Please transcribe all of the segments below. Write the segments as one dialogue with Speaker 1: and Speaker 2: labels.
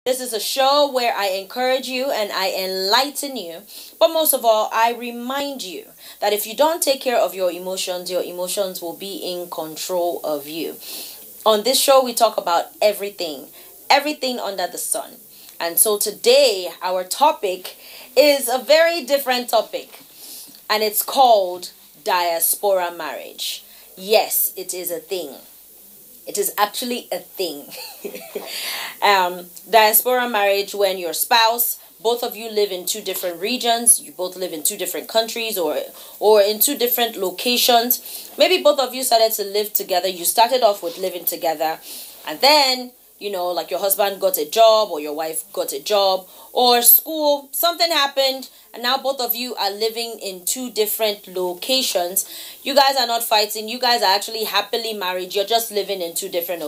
Speaker 1: This is a show where I encourage you and I enlighten you. But most of all, I remind you that if you don't take care of your emotions will be in control of you. On this show, we talk about everything under the sun. And so today, our topic is a very different topic. And it's called diaspora marriage. Yes, it is a thing. It is actually a thing. Diaspora marriage, when your spouse, both of you live in two different regions, you both live in two different countries or in two different locations. Maybe both of you started to live together. You started off with living together, and then, like your husband got a job or your wife got a job or school, something happened, and now both of you are living in two different locations. You guys are not fighting. You guys are actually happily married. You're just living in two different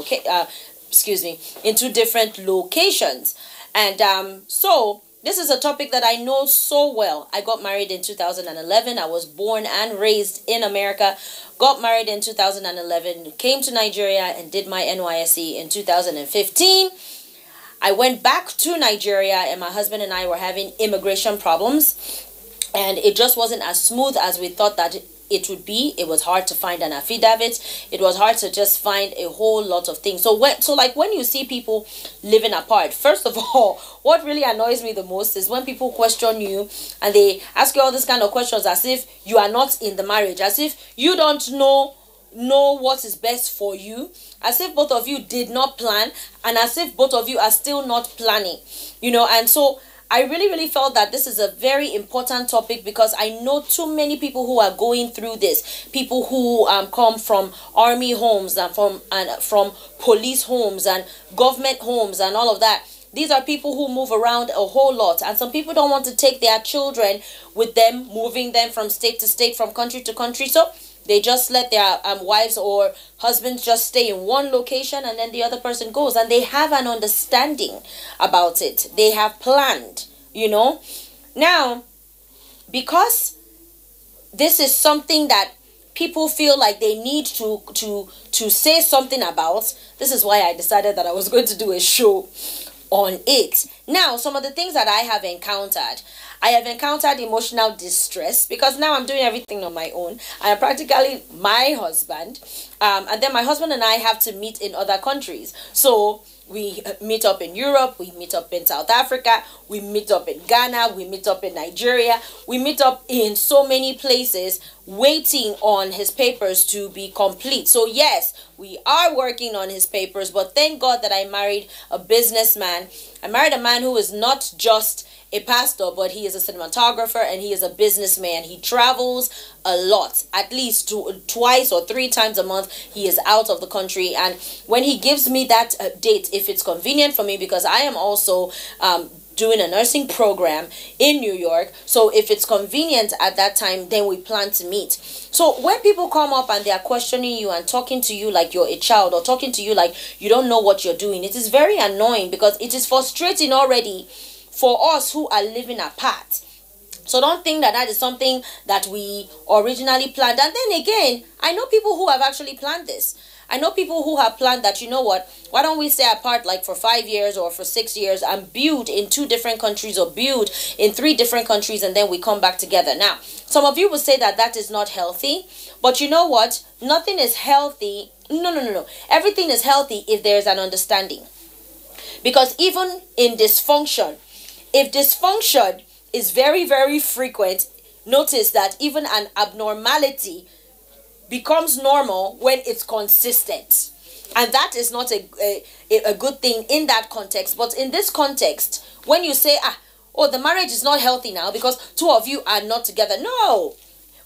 Speaker 1: in two different locations. And so this is a topic that I know so well. I got married in 2011. I was born and raised in America. Got married in 2011. Came to Nigeria and did my NYSC in 2015. I went back to Nigeria and my husband and I were having immigration problems. And it just wasn't as smooth as we thought that it would be. It was hard to find an affidavit. It was hard to just find a whole lot of things. So when you see people living apart, first of all, what really annoys me the most is when people question you and they ask you all these kind of questions as if you are not in the marriage, as if you don't know what is best for you, as if both of you did not plan, and as if both of you are still not planning, and so I really felt that this is a very important topic because I know too many people who are going through this. People who come from army homes and from police homes and government homes and all of that. These are people who move around a whole lot, and some people don't want to take their children with them, moving them from state to state, from country to country. So they just let their wives or husbands just stay in one location, and then the other person goes, and they have an understanding about it. They have planned, Now, because this is something that people feel like they need to say something about, this is why I decided that I was going to do a show on it. Now, some of the things that I have encountered emotional distress because now I'm doing everything on my own. I am practically my husband, and then my husband and I have to meet in other countries. So we meet up in Europe, we meet up in South Africa, we meet up in Ghana, we meet up in Nigeria, we meet up in so many places waiting on his papers to be complete. So yes, we are working on his papers, but thank God that I married a businessman. I married a man who is not just a pastor, but he is a cinematographer and he is a businessman. He travels a lot, at least twice or three times a month. He is out of the country, and when he gives me that date, if it's convenient for me, because I am also doing a nursing program in New York, so if it's convenient at that time, then we plan to meet. So when people come up and they are questioning you and talking to you like you're a child, or talking to you like you don't know what you're doing, it is very annoying because it is frustrating already for us who are living apart. So don't think that is something that we originally planned. And then again, I know people who have actually planned this. I know people who have planned that, why don't we stay apart like for 5 years or for 6 years and build in 2 different countries or build in 3 different countries, and then we come back together. Now, some of you will say that is not healthy, but you know what? Nothing is healthy. No. Everything is healthy if there's an understanding. Because even in dysfunction, if dysfunction is very, very frequent, notice that even an abnormality becomes normal when it's consistent. And that is not a good thing in that context. But in this context, when you say, the marriage is not healthy now because 2 of you are not together. No.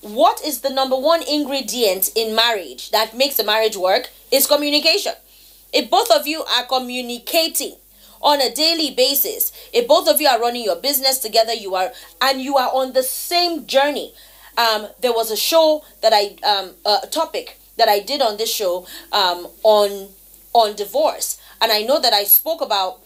Speaker 1: What is the number 1 ingredient in marriage that makes the marriage work? Is communication. If both of you are communicating on a daily basis, if both of you are running your business together, you are on the same journey. There was a show that a topic that I did on this show on divorce, and I know that I spoke about,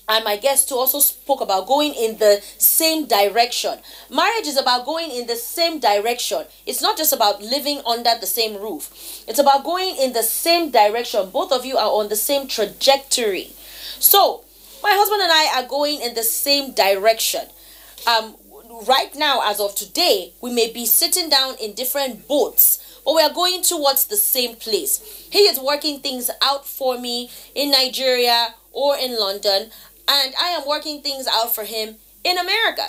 Speaker 1: and my guest too also spoke about, going in the same direction. Marriage is about going in the same direction. It's not just about living under the same roof. It's about going in the same direction. Both of you are on the same trajectory. So my husband and I are going in the same direction. Right now, as of today, we may be sitting down in different boats, but we are going towards the same place. He is working things out for me in Nigeria or in London, and I am working things out for him in America.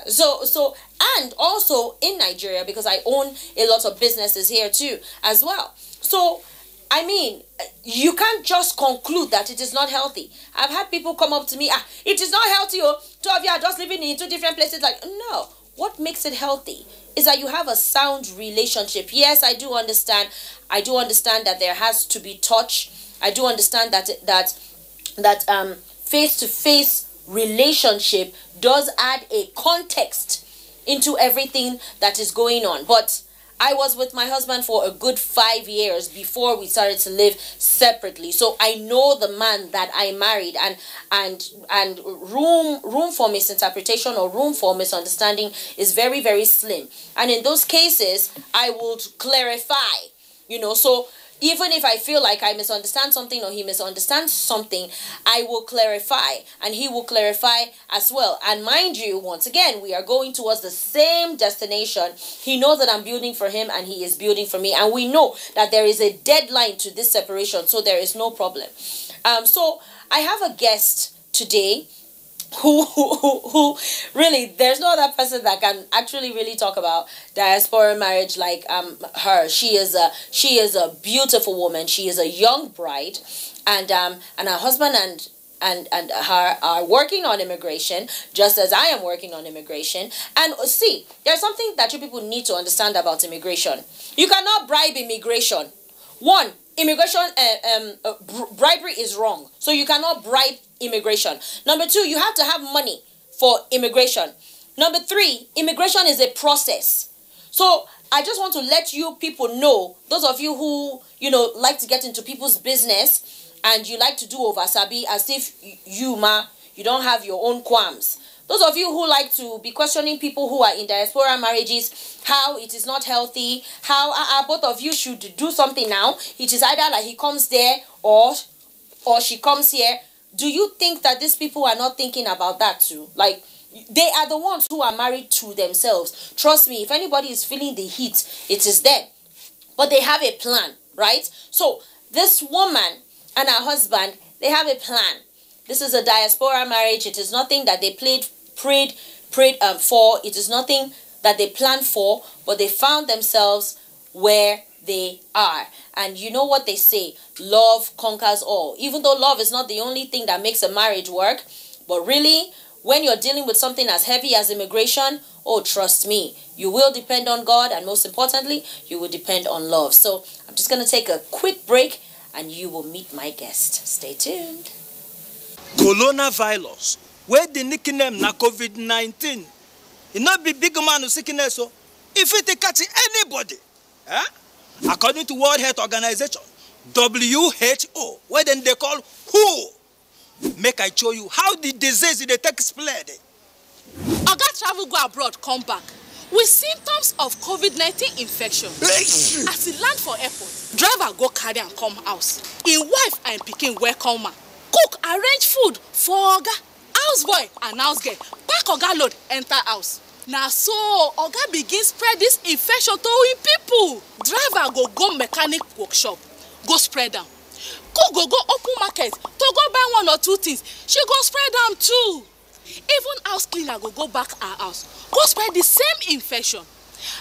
Speaker 1: And also in Nigeria, because I own a lot of businesses here too as well. So I mean, you can't just conclude that it is not healthy. I've had people come up to me, it is not healthy, two of you are just living in two different places. Like, no. What makes it healthy is that you have a sound relationship. Yes, I do understand. I do understand that there has to be touch. I do understand that face-to-face relationship does add a context into everything that is going on. But I was with my husband for a good 5 years before we started to live separately. So I know the man that I married, and room for misinterpretation or room for misunderstanding is very, very slim. And in those cases, I would clarify, so even if I feel like I misunderstand something or he misunderstands something, I will clarify and he will clarify as well. And mind you, once again, we are going towards the same destination. He knows that I'm building for him and he is building for me. And we know that there is a deadline to this separation, so there is no problem. So I have a guest today who really, there's no other person that can actually really talk about diaspora marriage like her. She is a beautiful woman. She is a young bride, and her husband and her are working on immigration, just as I am working on immigration. And see, there's something that you people need to understand about immigration. You cannot bribe immigration. One, immigration bribery is wrong, so you cannot bribe immigration. Number two, you have to have money for immigration. Number three, immigration is a process. So I just want to let you people know, those of you who like to get into people's business and you like to do oversabi as if you don't have your own qualms. Those of you who like to be questioning people who are in diaspora marriages, how it is not healthy, how both of you should do something now. It is either like he comes there or she comes here. Do you think that these people are not thinking about that too? Like, they are the ones who are married to themselves. Trust me, if anybody is feeling the heat, it is them. But they have a plan, right? So this woman and her husband, they have a plan. This is a diaspora marriage. It is nothing that they prayed for. It is nothing that they planned for, but they found themselves where they are. And you know what they say, love conquers all. Even though love is not the only thing that makes a marriage work, but really, when you're dealing with something as heavy as immigration, oh, trust me, you will depend on God, and most importantly, you will depend on love. So I'm just going to take a quick break and you will meet my guest. Stay tuned.
Speaker 2: Coronavirus, where the nickname na COVID-19, it not be big man who sickness, so if it catch anybody, according to World Health Organization, WHO, where then they call WHO, make I show you how the disease they take spread.
Speaker 3: Oga travel go abroad, come back with symptoms of COVID-19 infection. As he land for airport, driver go carry and come house. His wife and pikin welcome her. Cook arrange food for Oga. Houseboy and housegirl pack Oga load enter house. Now so Oga begin spread this infection to him people. Driver go mechanic workshop, go spread am. Cook go open market to go buy one or two things. She go spread am too. Even house cleaner go back her house, go spread the same infection.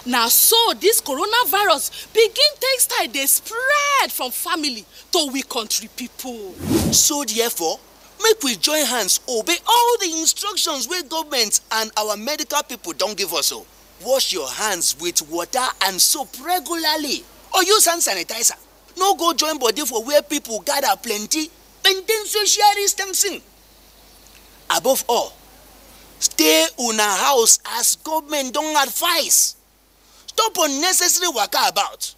Speaker 3: Now so this coronavirus begin take style dey spread from family to we country people.
Speaker 4: So therefore, make we join hands obey all the instructions wey government and our medical people don't give us. So wash your hands with water and soap regularly, or use hand sanitizer. No go join body for where people gather plenty. Maintain social distancing. Above all, stay in a house as government don't advise. Stop unnecessary waka about.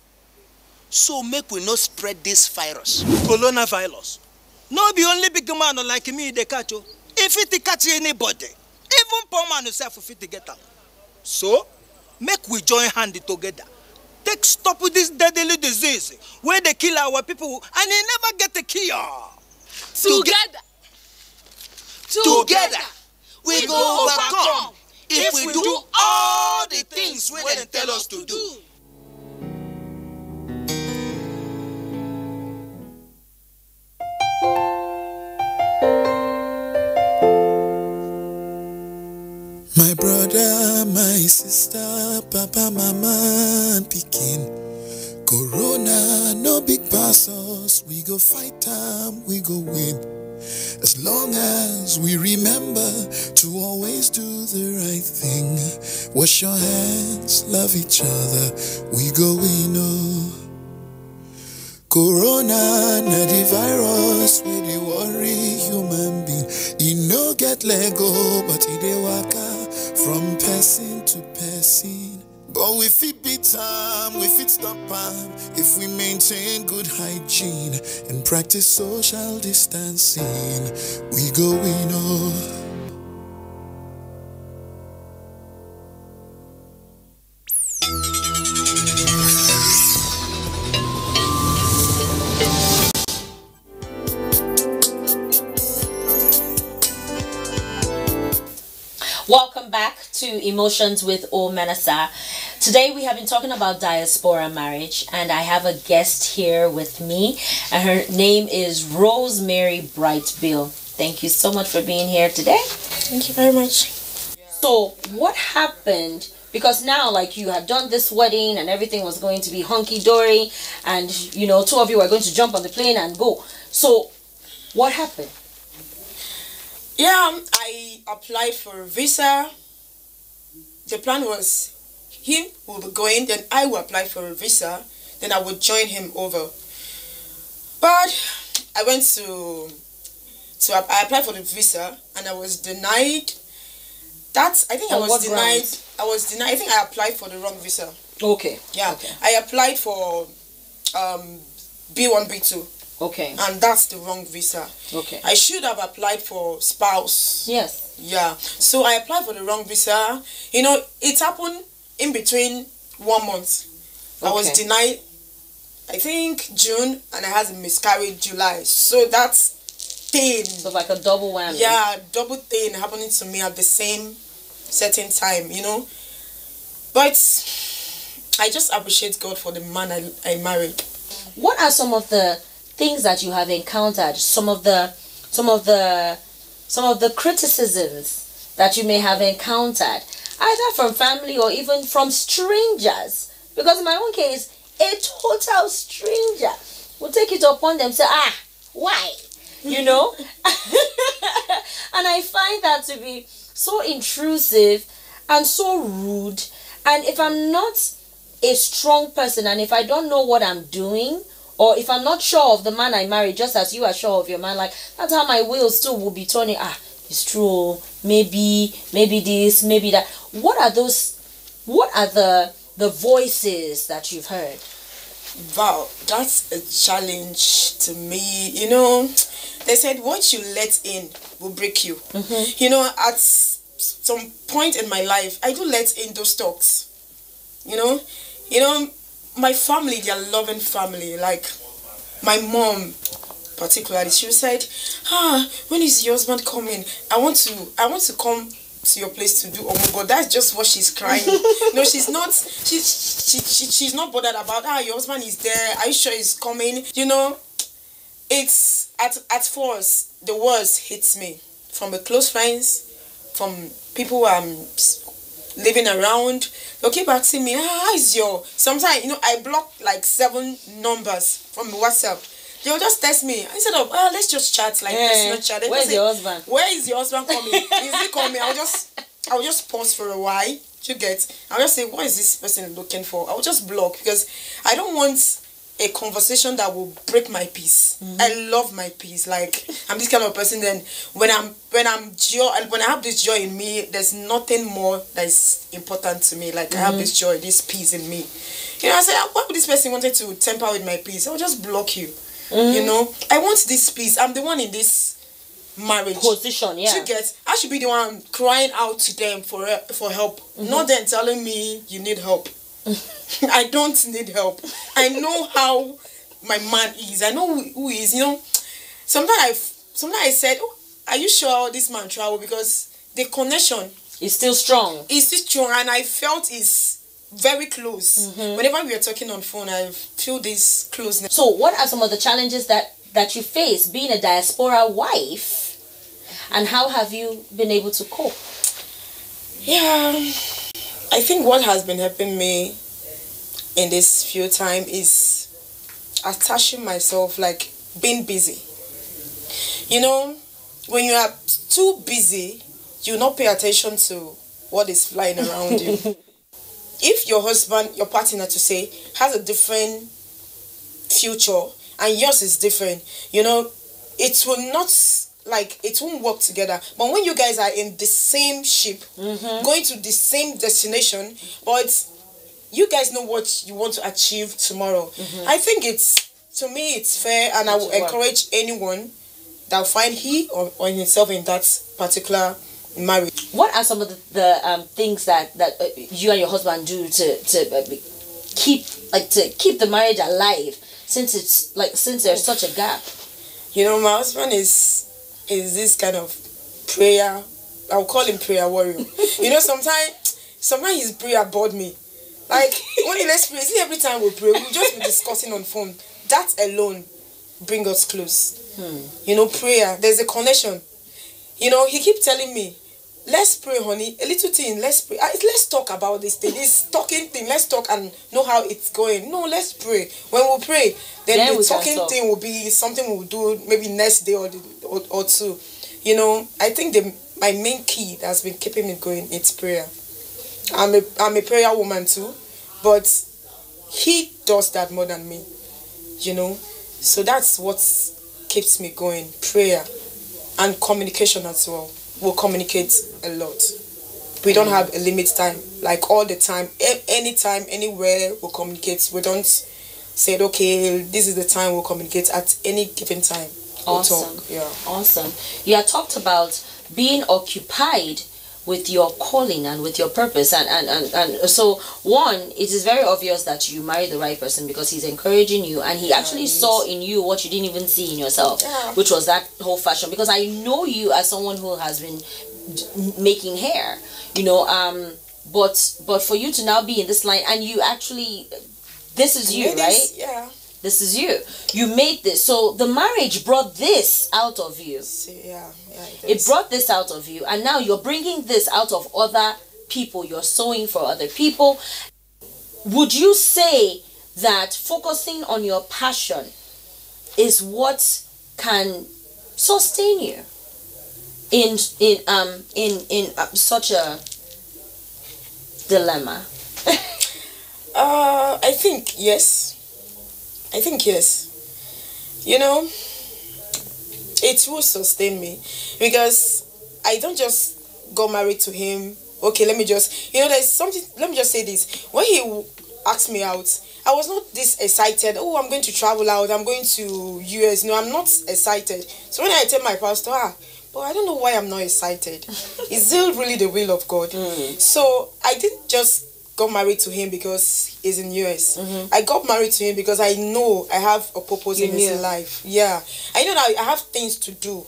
Speaker 4: So make we not spread this virus.
Speaker 2: Coronavirus. No be only big man like me they catch you. If it catch anybody, even poor man yourself fit to get out. So make we join hand together. Take stop with this deadly disease where they kill our people and they never get the cure.
Speaker 4: Together, we go overcome if we do all the things wey dem tell us to do.
Speaker 5: My brother, my sister, papa, mama, and pikin. Corona, no big pass us. We go fight time, we go win. As long as we remember to always do the right thing. Wash your hands, love each other, we go win. Oh. Corona, na the virus, we dey worry human being. E no get Lego, but e dey waka from person to person. But we fit beat am, we fit stop am if we maintain good hygiene and practice social distancing. We go win. Oh.
Speaker 1: Welcome back to Emotions with O Menasa. Today we have been talking about diaspora marriage, and I have a guest here with me, and her name is Rosemary Brightbill. Thank you so much for being here today.
Speaker 6: Thank you very much.
Speaker 1: So what happened? Because now, like, you had done this wedding and everything was going to be hunky-dory, and you know, two of you are going to jump on the plane and go. So what happened?
Speaker 6: Yeah, I applied for a visa. The plan was him will be going, then I will apply for a visa, then I would join him over. But I went to I applied for the visa and I was denied. I think I was denied.
Speaker 1: Grounds?
Speaker 6: I was denied. I think I applied for the wrong visa.
Speaker 1: Okay.
Speaker 6: Yeah.
Speaker 1: Okay.
Speaker 6: I applied for B1, B2.
Speaker 1: Okay.
Speaker 6: And that's the wrong visa.
Speaker 1: Okay.
Speaker 6: I should have applied for spouse.
Speaker 1: Yes.
Speaker 6: Yeah. So I applied for the wrong visa. You know, it happened in between 1 month. I was denied, I think, June, and I had a miscarriage July. So that's thing.
Speaker 1: So like a double whammy.
Speaker 6: Yeah, double thing happening to me at the same certain time, you know. But I just appreciate God for the man I married.
Speaker 1: What are some of the things that you have encountered, some of the criticisms that you may have encountered, either from family or even from strangers? Because in my own case, a total stranger will take it upon them, say, why? You know? And I find that to be so intrusive and so rude. And if I'm not a strong person, and if I don't know what I'm doing, or if I'm not sure of the man I married, just as you are sure of your man, like, that's how my wheels too will be turning. It's true, maybe this, maybe that. What are the voices that you've heard?
Speaker 6: Wow, that's a challenge to me. You know, they said what you let in will break you. You know, at some point in my life, I do let in those talks. You know, my family, they are loving family. Like my mom, particularly, she said, when is your husband coming? I want to come to your place to do. Oh my God, that's just what she's crying. No, she's not. She's not bothered about. Your husband is there. Are you sure he's coming? You know, it's at first the words hits me from the close friends, from people I'm living around. They'll keep asking me, how is your... Sometimes, you know, I block like 7 numbers from WhatsApp. They'll just text me. Instead of, let's just chat, like, personal chat.
Speaker 1: Where's your husband?
Speaker 6: Where is your husband coming? Is he coming? I'll just pause for a while. You get? I'll just say, what is this person looking for? I'll just block because I don't want a conversation that will break my peace. I love my peace. Like, I'm this kind of person. Then when I have this joy in me, there's nothing more that is important to me. Like I have this joy, this peace in me. You know, I said, why would this person wanted to tamper with my peace? I'll just block you. You know, I want this peace. I'm the one in this marriage
Speaker 1: position. Yeah.
Speaker 6: You get? I should be the one crying out to them for help, not them telling me you need help. I don't need help. I know how my man is. I know who he is. You know, sometimes I said, are you sure this man travel? Because the connection
Speaker 1: is still strong.
Speaker 6: It's still strong, and I felt it's very close. Whenever we are talking on phone, I feel this closeness.
Speaker 1: So what are some of the challenges that you face being a diaspora wife, and how have you been able to cope?
Speaker 6: Yeah, I think what has been helping me in this few time is attaching myself, like being busy. You know, when you are too busy, you not pay attention to what is flying around you. If your husband, your partner to say, has a different future and yours is different, you know, it will not, like, it won't work together. But when you guys are in the same ship, going to the same destination, but you guys know what you want to achieve tomorrow, I think to me it's fair, and I will encourage anyone that will find he or himself in that particular marriage. What
Speaker 1: are some of the things that you and your husband do to keep the marriage alive, since there's such a gap?
Speaker 6: You know, my husband is this kind of prayer. I'll call him prayer warrior. You know, sometimes his prayer bored me. Like, when let's pray, see, every time we pray, we'll just be discussing on phone. That alone bring us close. You know, prayer, there's a connection. You know, he keeps telling me, let's pray, honey. A little thing, let's pray. Let's talk about this thing. This talking thing, let's talk and know how it's going. No, let's pray. When we pray, then the talking thing will be something we'll do maybe next day or two. You know, I think my main key that's been keeping me going, it's prayer. I'm a prayer woman too, but he does that more than me. You know, so that's what keeps me going. Prayer and communication as well. We'll communicate a lot. We don't have a limit time, like all the time, anytime, anywhere we'll communicate. We don't say, okay, this is the time we'll communicate. At any given time we'll
Speaker 1: awesome
Speaker 6: talk. Yeah,
Speaker 1: awesome. You had talked about being occupied with your calling and with your purpose, and so one, it is very obvious that you married the right person, because he's encouraging you, and he actually saw in you what you didn't even see in yourself, which was that whole fashion. Because I know you as someone who has been making hair, you know, but for you to now be in this line, and you actually, this is you, right?
Speaker 6: Yeah.
Speaker 1: This is you. You made this. So the marriage brought this out of you.
Speaker 6: Yeah,
Speaker 1: it brought this out of you. And now you're bringing this out of other people. You're sewing for other people. Would you say that focusing on your passion is what can sustain you in such a dilemma?
Speaker 6: I think yes. You know, it will sustain me, because I don't just got married to him. Okay, let me just, you know, there's something, let me just say this. When he asked me out, I was not this excited. Oh, I'm going to travel out, I'm going to US. No, I'm not excited. So when I tell my pastor, but I don't know why I'm not excited. Is it really the will of God? So I didn't just got married to him because he's in US. I got married to him because I know I have a purpose in his life. Yeah, I know that I have things to do.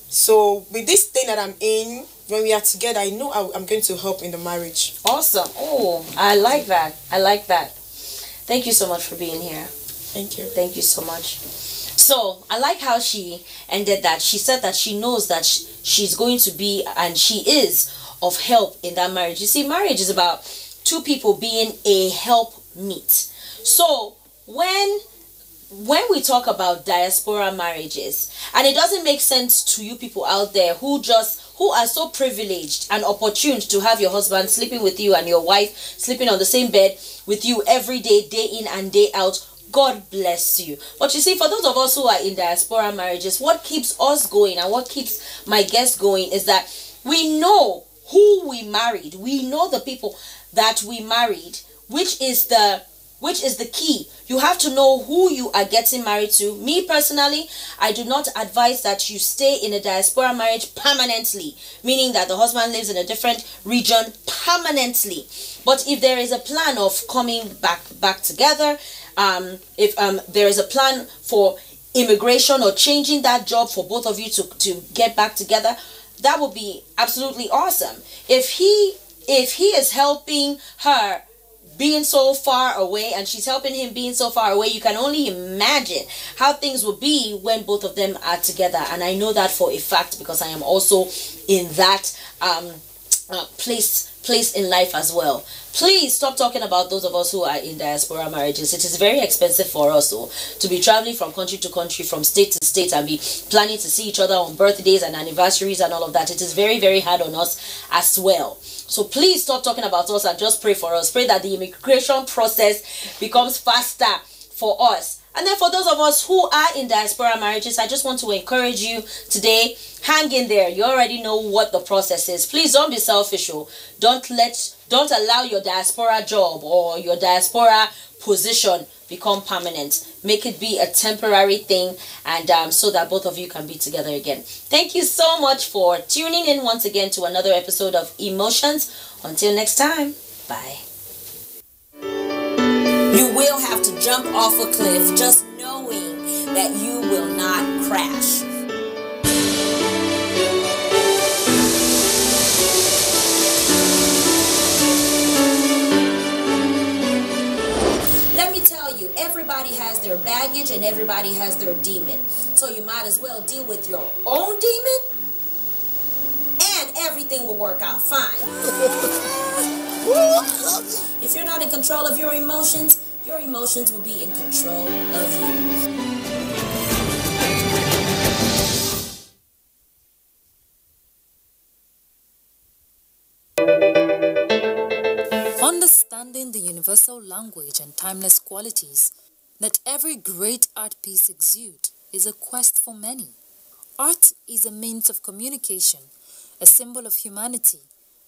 Speaker 6: So with this thing that I'm in, when we are together, I know I'm going to help in the marriage.
Speaker 1: Awesome. Oh, I like that. I like that. Thank you so much for being here.
Speaker 6: Thank you.
Speaker 1: Thank you so much. So I like how she ended that. She said that she knows that she's going to be, and she is, of help in that marriage. You see, marriage is about two people being a help meet. So when we talk about diaspora marriages, and it doesn't make sense to you people out there who are so privileged and opportune to have your husband sleeping with you and your wife sleeping on the same bed with you every day, day in and day out, God bless you. But you see, for those of us who are in diaspora marriages, what keeps us going and what keeps my guests going is that we know who we married. We know the people that we married, which is the key. You have to know who you are getting married to. Me personally, I do not advise that you stay in a diaspora marriage permanently, meaning that the husband lives in a different region permanently. But if there is a plan of coming back together, if there is a plan for immigration or changing that job for both of you to get back together, that would be absolutely awesome. If he is helping her being so far away and she's helping him being so far away, you can only imagine how things will be when both of them are together. And I know that for a fact because I am also in that place in life as well. Please stop talking about those of us who are in diaspora marriages. It is very expensive for us to be traveling from country to country, from state to state, and be planning to see each other on birthdays and anniversaries and all of that. It is very, very hard on us as well. So please stop talking about us and just pray for us. Pray that the immigration process becomes faster for us. And then for those of us who are in diaspora marriages, I just want to encourage you today, hang in there. You already know what the process is. Please don't be selfish. Don't allow your diaspora job or your diaspora position become permanent. Make it be a temporary thing, and so that both of you can be together again. Thank you so much for tuning in once again to another episode of Emotions. Until next time, bye. You will have to jump off a cliff just knowing that you will not crash. Let me tell you, everybody has their baggage and everybody has their demon. So you might as well deal with your own demon and everything will work out fine. If you're not in control of your emotions will be in control of you. Understanding the universal language and timeless qualities that every great art piece exudes is a quest for many. Art is a means of communication, a symbol of humanity,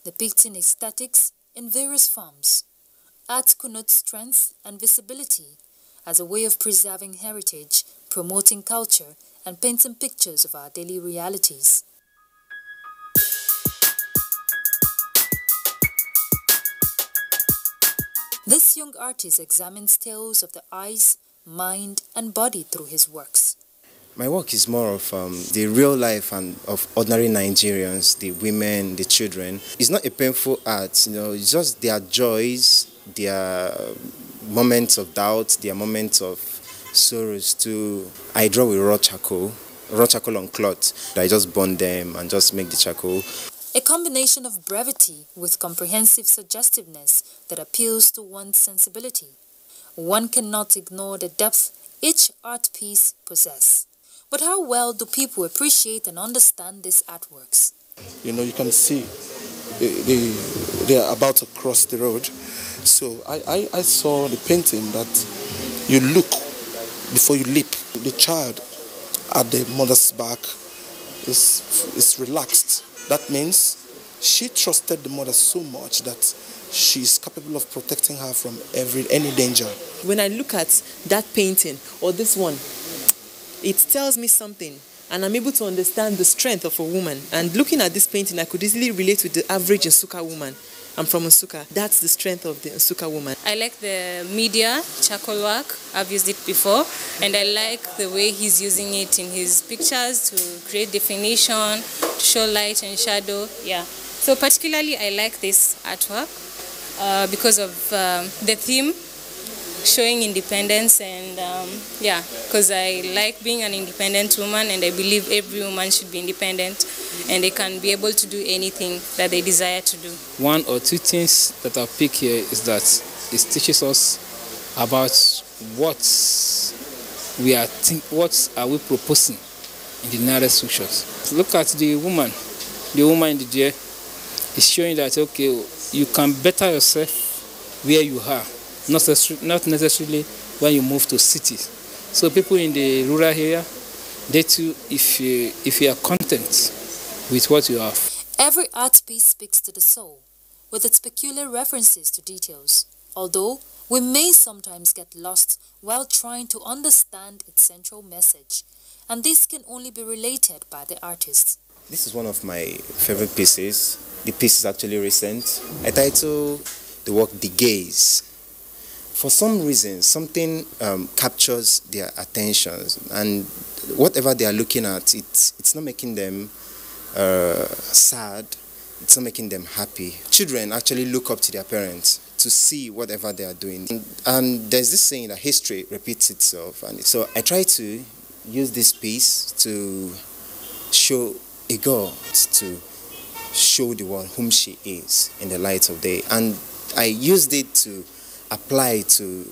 Speaker 1: depicting aesthetics in various forms. Art connotes strength and visibility as a way of preserving heritage, promoting culture, and painting pictures of our daily realities. This young artist examines tales of the eyes, mind, and body through his works.
Speaker 7: My work is more of the real life and of ordinary Nigerians, the women, the children. It's not a painful art, it's just their joys, their moments of doubt, their moments of sorrows too. I draw with raw charcoal on cloth. I just burn them and just make the charcoal.
Speaker 1: A combination of brevity with comprehensive suggestiveness that appeals to one's sensibility. One cannot ignore the depth each art piece possesses. But how well do people appreciate and understand these artworks?
Speaker 5: You can see they are about to cross the road. So I saw the painting that you look before you leap. The child at the mother's back is relaxed. That means she trusted the mother so much that she's capable of protecting her from any danger.
Speaker 8: When I look at that painting or this one, it tells me something, and I'm able to understand the strength of a woman. And looking at this painting, I could easily relate with the average Nsukka woman. I'm from Nsukka. That's the strength of the Nsukka woman.
Speaker 9: I like the media charcoal work. I've used it before, and I like the way he's using it in his pictures to create definition, to show light and shadow. Yeah. So particularly, I like this artwork because of the theme, showing independence, and because I like being an independent woman, and I believe every woman should be independent and they can be able to do anything that they desire to do.
Speaker 10: One or two things that I'll pick here is that it teaches us about what are we proposing in the narrative structures. Look at the woman in the deer is showing that, okay, you can better yourself where you are. Not necessarily when you move to cities. So people in the rural area, they too, if you are content with what you have.
Speaker 1: Every art piece speaks to the soul, with its peculiar references to details, although we may sometimes get lost while trying to understand its central message, and this can only be related by the artist.
Speaker 7: This is one of my favorite pieces. The piece is actually recent. I titled the work The Gaze. for some reason, something captures their attentions, and whatever they are looking at, it's not making them sad, it's not making them happy. Children actually look up to their parents to see whatever they are doing. And there's this saying that history repeats itself. And so I try to use this piece to show a girl, to show the world whom she is in the light of day. And I used it to apply to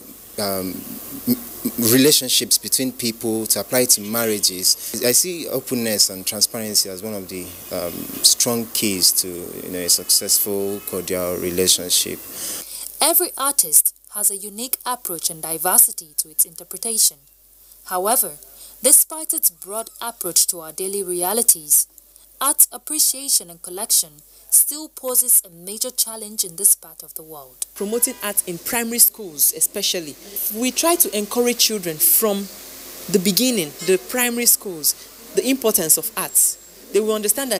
Speaker 7: relationships between people, to apply to marriages. I see openness and transparency as one of the strong keys to a successful, cordial relationship.
Speaker 11: Every artist has a unique approach and diversity to its interpretation. However, despite its broad approach to our daily realities, art appreciation and collection still poses a major challenge in this part of the world.
Speaker 8: Promoting art in primary schools especially. We try to encourage children from the beginning, the primary schools, the importance of arts. They will understand that